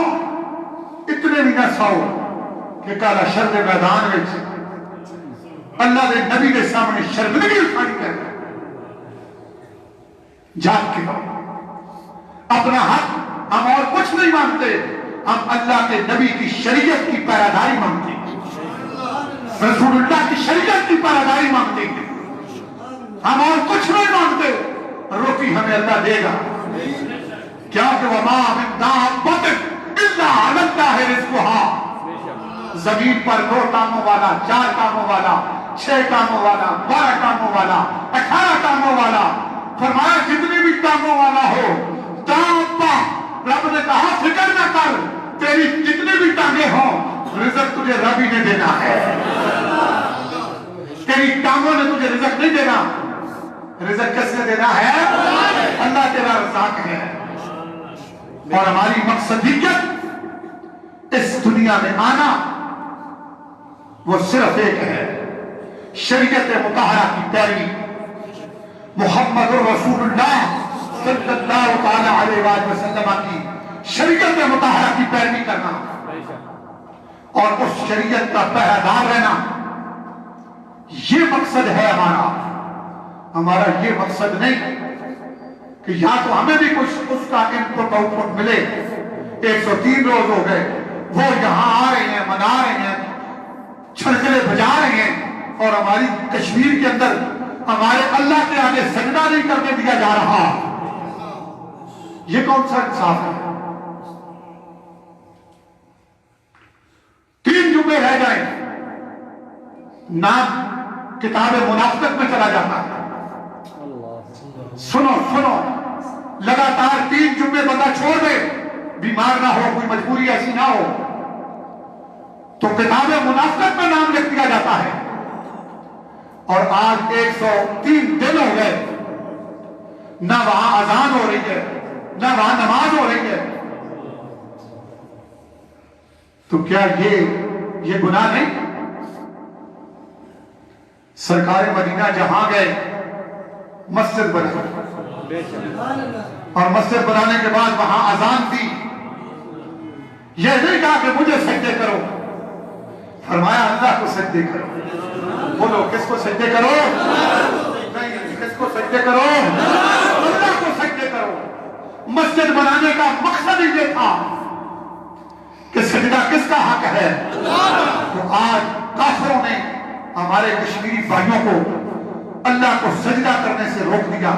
S1: اتنے بھی نہ ساؤ کہ کالا شرد میدان میں اللہ دے نبی دے سامنے شرمندگی اٹھانی کر جاگ کے اپنا حق ہم اور کچھ نہیں مانتے. ہم اللہ کے نبی کی شریعت کی پیراداری مانگتے ہیں، رسول اللہ کی شریعت کی پیراداری مانگتے ہیں. ہم اور کچھ نہیں مانگتے. روٹی ہمیں اللہ دے گا کیا کہ وما من دابۃ الا علی اللہ رزقها. زمین پر 2 ٹانگوں والا، 4 ٹانگوں والا، 6 ٹانگوں والا، 12 ٹانگوں والا، 18 ٹانگوں والا. فرمایا جتنی بھی ٹانگوں والا ہو دابہ، رب نے کہا فکر نہ کر، تیری جتنی بھی ٹانگیں ہوں رزق تجھے رب ہی نے دینا ہے. تیری ٹانگوں نے تجھے رزق نہیں دینا. رزق کس نے دینا ہے؟ اللہ تیرا رزاق ہے. اور ہماری مقصدیت اس دنیا میں آنا وہ صرف ایک ہے، شریعت مطہرہ کی پیروی. محمد رسول اللہ صلی اللہ تعالی علیہ وآلہ وسلم کی شریعت مطہرہ کی پیروی کرنا اور اس شریعت کا پہرےدار رہنا، یہ مقصد ہے ہمارا. ہمارا یہ مقصد نہیں کہ یا تو ہمیں بھی کچھ اس کا ان پٹ آؤٹ پٹ ملے. 103 روز ہو گئے, وہ یہاں آ رہے ہیں, منا رہے ہیں, چھڑکلے بجا رہے ہیں, اور ہماری کشمیر کے اندر ہمارے اللہ کے آگے سجدہ نہیں کرنے دیا جا رہا. یہ کون سا انصاف ہے؟ 3 جمعے رہ جائیں, نام کتاب منافقت میں چلا جاتا ہے. سنو لگاتار 3 جمعے بندہ چھوڑ دے, بیمار نہ ہو, کوئی مجبوری ایسی نہ ہو, تو کتاب منافقت میں نام لکھ دیا جاتا ہے. اور آج 103 دن ہو گئے, نہ وہاں اذان ہو رہی ہے, نہ وہاں نماز ہو رہی ہے. تو کیا یہ گناہ نہیں؟ سرکار مدینہ جہاں گئے مسجد بنا, اور مسجد بنانے کے بعد وہاں اذان دی. یہ نہیں کہا کہ مجھے سجدے کرو, فرمایا اللہ کو سجدے کرو. بولو کس کو سجدے کرو؟ نہیں, کس کو سجدے کرو؟ اللہ کو سجدے کرو. مسجد بنانے کا مقصد ہی یہ تھا کہ سجدہ کس کا حق ہے. تو آج کافروں نے ہمارے کشمیری بھائیوں کو اللہ کو سجدہ کرنے سے روک دیا,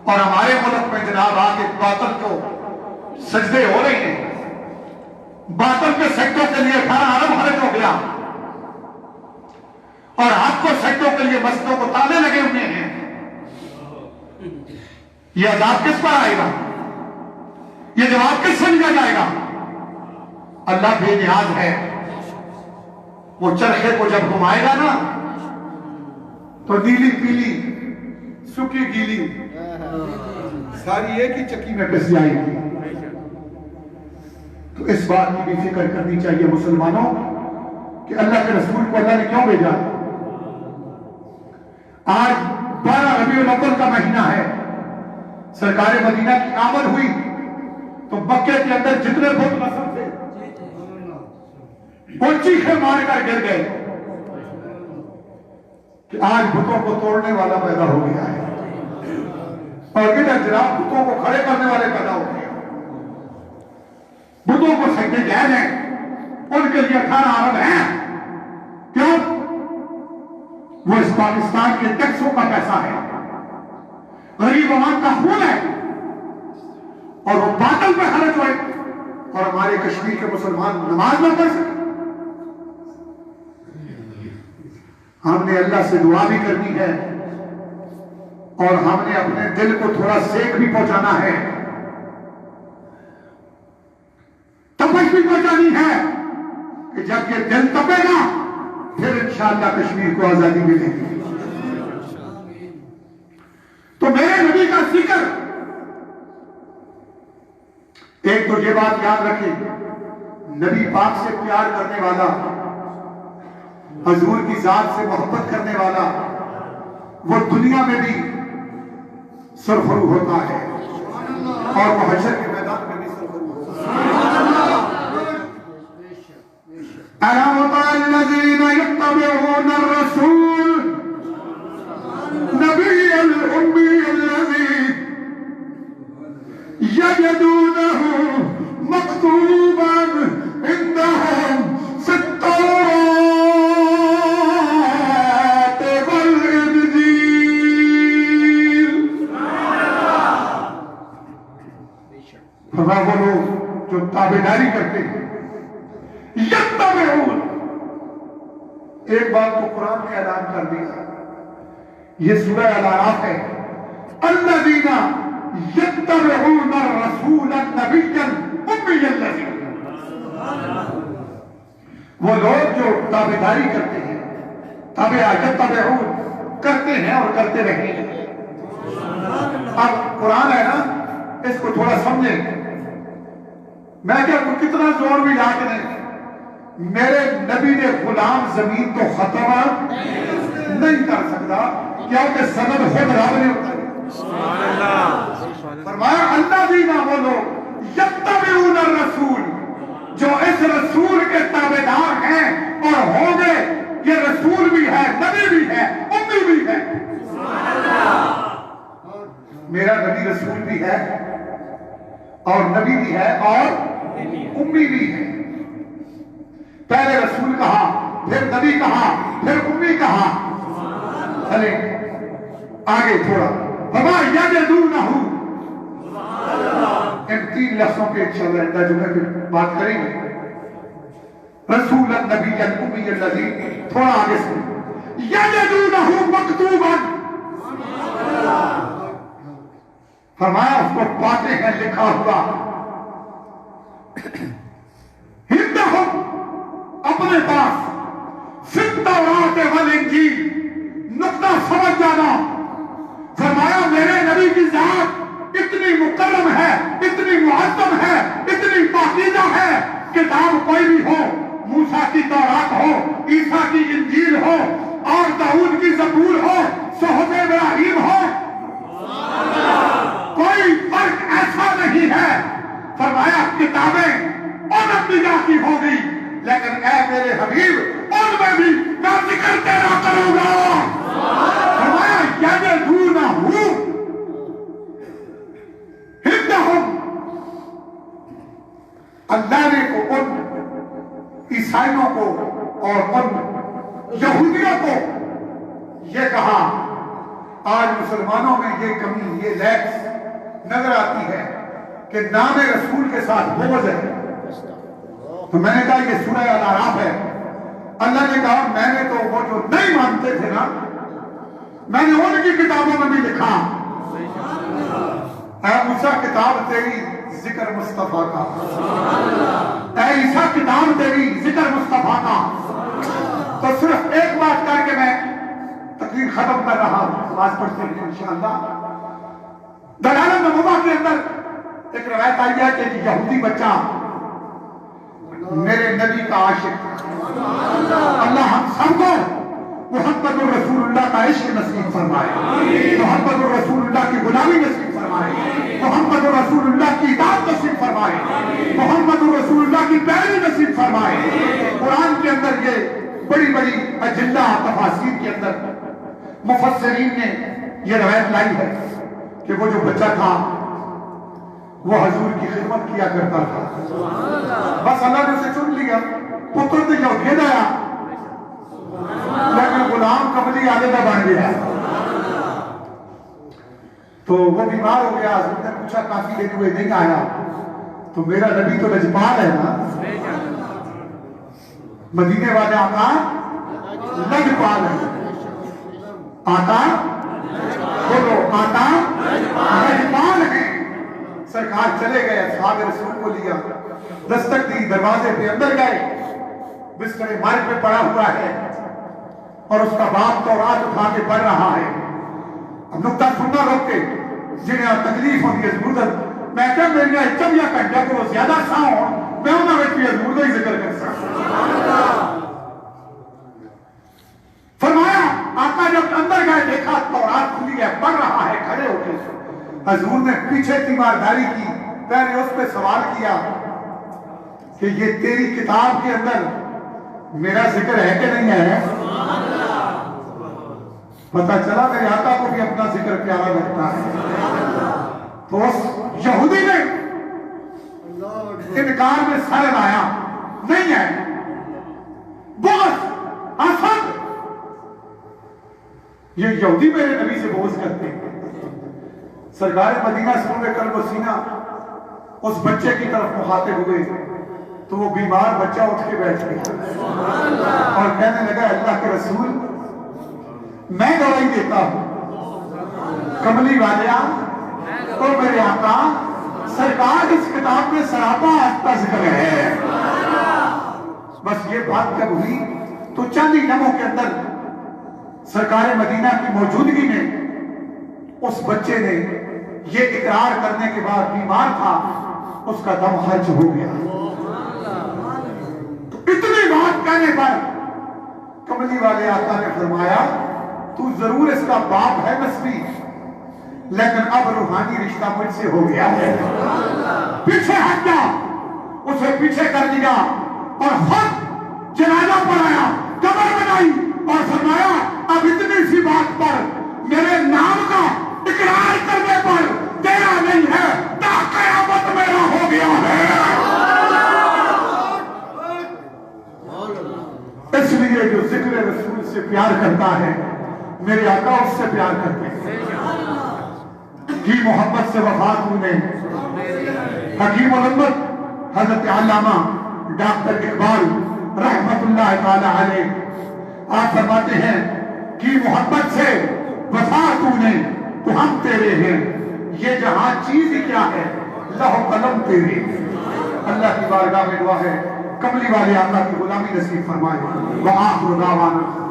S1: اور ہمارے ملک میں جناب آگے باطل کو سجدے ہو رہے ہیں. باطل کے سجدوں کے لیے 18 ارب خرچ ہو گیا, اور حق کو سجدوں کے لیے مسجدوں کو تالے لگے ہوئے ہیں. یہ عذاب کس پر آئے گا؟ یہ جواب کس سے لیا جائے گا؟ اللہ بے نیاز ہے. وہ چرخے کو جب گھمائے گا نا تو نیلی پیلی سکی گیلی ساری ایک ہی چکی میں پس جائے گی. تو اس بات کی بھی فکر کرنی چاہیے مسلمانوں کہ اللہ کے رسول کو اللہ نے کیوں بھیجا. آج 12 ربیع الاول کا مہینہ ہے, سرکار مدینہ کی آمد ہوئی تو مکے کے اندر جتنے بت نصب تھے وہ چیخے مار کر گر گئے کہ آج بتوں کو توڑنے والا پیدا ہو گیا ہے, اور ادھر جناب بتوں کو کھڑے کرنے والے پیدا ہو گئے. بتوں کو سجدے جائز ہیں, ان کے لیے 18 ارب ہیں. کیوں؟ وہ اس پاکستان کے ٹیکسوں کا پیسہ ہے, غریب عوام کا خون ہے, اور وہ باطل پہ خرچ ہوئے, اور ہمارے کشمیر کے مسلمان نماز نہ پڑھ سکے. ہم نے اللہ سے دعا بھی کرنی ہے, اور ہم نے اپنے دل کو تھوڑا سیک بھی پہنچانا ہے, تپش بھی پہنچانی ہے, کہ جب یہ دل تپے گا پھر انشاءاللہ کشمیر کو آزادی ملے گی. تو میرے نبی کا ذکر, ایک تو یہ بات یاد رکھیں, نبی پاک سے پیار کرنے والا, حضور کی ذات سے محبت کرنے والا, وہ دنیا میں بھی سرخرو ہوتا ہے, اور وہ حشر کے میدان میں بھی سرخرو ہوتا ہے. الَّذِينَ يَتَّبِعُونَ الرَّسُولَ نبی الْأُمِّيَّ الَّذِي يَجِدُونَهُ مَكْتُوبًا عِندَهُمْ فِي التَّوْرَاةِ فرمایا وہ لوگ جو تابعداری کرتے ہیں, یتبعون, ایک بات تو قرآن نے اعلان کر دیا, یہ سورہ الاعراف ہے, الذین یتبعون الرسول النبی الأمی الذی, وہ لوگ جو تابعداری کرتے ہیں, یتبعون کرتے ہیں اور کرتے رہے ہیں. اب قرآن ہے نا, اس کو تھوڑا سمجھیں. میں کیا کتنا زور بھی لا کے نہیں, میرے نبی نے غلام زمین تو ختم نہیں کر سکتا, کیونکہ سند خود رب نے اتاری. فرمایا الذین, وہ لوگ یتبعون الرسول, جو اس رسول کے تابعدار ہیں اور ہوں گے. یہ رسول بھی ہے, نبی بھی ہے, امی بھی ہے. میرا نبی رسول بھی ہے اور نبی بھی ہے اور امی بھی ہے. پہلے رسول کہا، پھر نبی کہا، پھر امی کہا. چلے آگے تھوڑا. فما یجدونہ، ان 3 لفظوں کے انشاءاللہ اللہ جو ہے بات کریں گے. رسول النبی الامی الذی، تھوڑا آگے سے یجدونہ مکتوبا، فرمایا اس کو پاتے ہیں لکھا ہوا. ہندہم، اپنے پاس، فی التوراۃ والانجیل. نقطہ سمجھ جانا. فرمایا میرے نبی کی ذات اتنی مکرم ہے، اتنی معظم ہے، اتنی پاکیزہ ہے. کتاب کوئی بھی ہو، موسیٰ کی تورات ہو، عیسیٰ کی انجیل ہو، اور داؤد کی زبور ہو، صحف ابراہیم ہو، کوئی فرق ایسا نہیں ہے. فرمایا کتابیں ان انبیاء کی ہو گئی، لیکن اے میرے حبیب ان میں بھی میں ذکر تیرا کروں گا. فرمایا یجدونہ ہندہم، اللہ نے کو ان عیسائیوں کو اور ان یہودیوں کو یہ کہا. آج مسلمانوں میں یہ کمی، یہ لیکس نظر آتی ہے کہ نام رسول کے ساتھ بغض ہے. تو میں نے کہا یہ سورہ الاعراف ہے. اللہ نے کہا میں نے تو وہ جو نہیں مانتے تھے نا، میں نے ان کی کتابوں میں بھی لکھا، اے موسیٰ کتاب تیری ذکر مصطفیٰ کا، اے عیسیٰ کتاب تیری ذکر مصطفیٰ کا. تو صرف ایک بات کر کے میں تقریر ختم کر رہا ہوں، آواز پڑھتے ہیں انشاءاللہ. دلائل النبوہ کے اندر ایک روایت آئی ہے کہ یہودی بچہ میرے نبی کا عاشق تھا. اللہ ہم سب کو محمد الرسول اللہ کا عشق نصیب فرمائے، محمد الرسول اللہ کی غلامی نصیب فرمائے، محمد الرسول اللہ کی اطاعت نصیب فرمائے، محمد الرسول اللہ کی پیروی نصیب فرمائے. قرآن کے اندر یہ بڑی بڑی اجلہ تفاسیر کے اندر مفسرین نے یہ روایت لائی ہے کہ وہ جو بچہ تھا وہ حضور کی خدمت کیا کرتا تھا. بس اللہ نے اسے چن لیا، پتر تو یہ دے دیا، لیکن غلام قبلی عالمہ بن گیا. تو وہ بیمار ہو گیا. حضور نے پوچھا کافی دن ہوئے نہیں آیا. تو میرا نبی تو لجپال ہے نا، مدینے والے آقا لجپال ہے. آقا بولو، آقا لجپال ہے. سرکار چلے گئے، اصحاب رسول کو لیا، دستک دی، دروازے پہ اندر گئے. بستر مارک پہ پڑا ہوا ہے اور اس کا باپ تورات اٹھا کے پڑھ رہا ہے. اب نقطہ سننا روک کے جنہیں تکلیف ہوتی ہے ضرورت. میں کیا میرے چم یا کنڈا کو زیادہ سا ہوں، میں انہوں نے بھی ضرورت ہی ذکر کر سکتا. فرمایا آقا جب اندر گئے دیکھا تورات کھلی ہے، پڑھ رہا ہے کھڑے ہو کے. حضور نے پیچھے تیمارداری کی، پہلے اس پہ سوال کیا کہ یہ تیری کتاب کے اندر میرا ذکر ہے کہ نہیں ہے؟ پتہ چلا میرے آقا کو بھی اپنا ذکر پیارا لگتا ہے. تو اس یہودی نے انکار میں سر لایا، نہیں ہے، بغض، حسد. یہ یہودی میرے نبی سے بغض کرتے ہیں. سرکار مدینہ سنو قلب و سینہ اس بچے کی طرف مخاطب ہوئے تو وہ بیمار بچہ اٹھ کے بیٹھ گیا اور کہنے لگا اللہ کے رسول میں دوائی دیتا ہوں، کملی والیا تو میرے آقا سرکار اس کتاب میں سراپا آتا ذکر ہے. بس یہ بات جب ہوئی تو چند ہی لمحوں کے اندر سرکار مدینہ کی موجودگی میں اس بچے نے یہ اقرار کرنے کے بعد بیمار تھا، اس کا دم خرچ ہو گیا. تو اتنی بات کہنے پر کملی والے آقا نے فرمایا تو ضرور اس کا باپ ہے نسبی، لیکن اب روحانی رشتہ مجھ سے ہو گیا ہے. پیچھے ہٹ جا، اسے پیچھے کر دیا اور خود جنازہ پڑھایا، قبر بنائی اور فرمایا اب اتنی سی بات پر میرے نام کا اقرار کرنے پر سے پیار کرتا ہے میرے آقا اس سے پیار کرتے ہیں کی محبت سے وفا تو نے حکیم الامت حضرت علامہ ڈاکٹر اقبال رحمت اللہ تعالی علیہ آپ فرماتے ہیں کی محبت سے وفا تو نے تو ہم تیرے ہیں یہ جہاں چیز کیا ہے لوح قلم تیرے اللہ کی بارگاہ میں دعا ہے کملی والے آقا کی غلامی نصیب فرمائے وآخر دعوانا